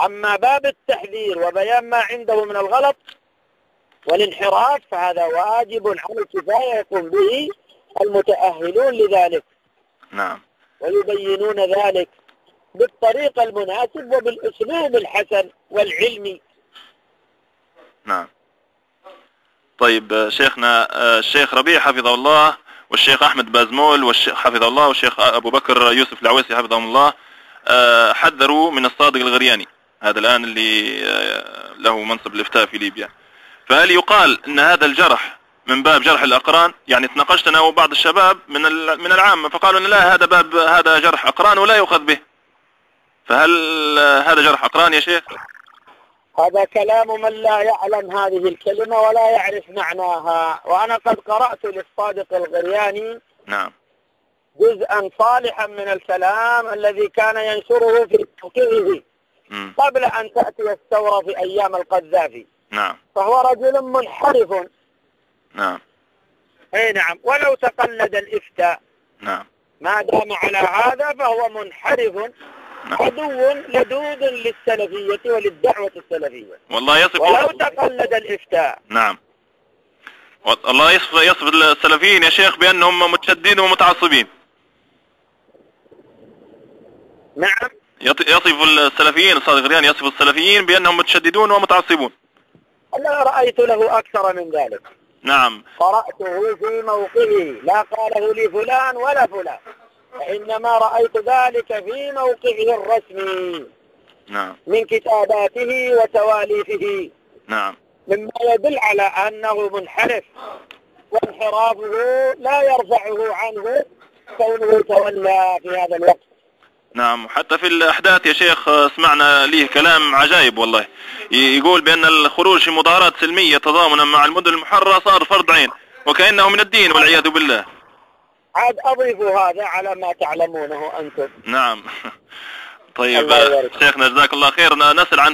أما باب التحذير وبيان ما عنده من الغلط والانحراف فهذا واجب على الكفاية يقوم به المتأهلون لذلك. نعم. ويبينون ذلك بالطريقة المناسب وبالأسلوب الحسن والعلمي. نعم. طيب شيخنا الشيخ ربيع حفظه الله والشيخ أحمد بازمول والشيخ حفظه الله والشيخ أبو بكر يوسف العويسي حفظهم الله حذروا من الصادق الغرياني، هذا الآن اللي له منصب الإفتاء في ليبيا. فهل يقال أن هذا الجرح من باب جرح الأقران؟ يعني تناقشت أنا وبعض الشباب من العامة فقالوا أن لا، هذا جرح أقران ولا يؤخذ به. فهل هذا جرح أقران يا شيخ؟ هذا كلام من لا يعلم هذه الكلمة ولا يعرف معناها. وأنا قد قرأت للصادق الغرياني نعم جزءا صالحا من الكلام الذي كان ينشره في موقعه قبل أن تأتي الثورة في أيام القذافي. نعم. فهو رجل منحرف. نعم. اي نعم. ولو تقلد الإفتاء نعم ما دام على هذا فهو منحرف عدو لدود للسلفية وللدعوة السلفية. والله يصف ولو تقلد الإفتاء. نعم. الله يصف السلفيين يا شيخ بأنهم متشددين ومتعصبين. نعم. يصف السلفيين الصادق الغرياني يصف السلفيين بأنهم متشددون ومتعصبون. لا رأيت له أكثر من ذلك. نعم. قرأته في موقعه لا قاله لي فلان ولا فلان، وإنما رأيت ذلك في موقعه الرسمي. نعم. من كتاباته وتواليفه. نعم. مما يدل على أنه منحرف، وانحرافه لا يرفعه عنه كونه تولى في هذا الوقت. نعم. حتى في الأحداث يا شيخ سمعنا ليه كلام عجائب والله، يقول بأن الخروج في مظاهرات سلمية تضامنا مع المدن المحررة صار فرض عين وكأنه من الدين والعياذ بالله. عاد أضيفوا هذا على ما تعلمونه أنتم. نعم. طيب شيخنا جزاك الله خير. نسأل عن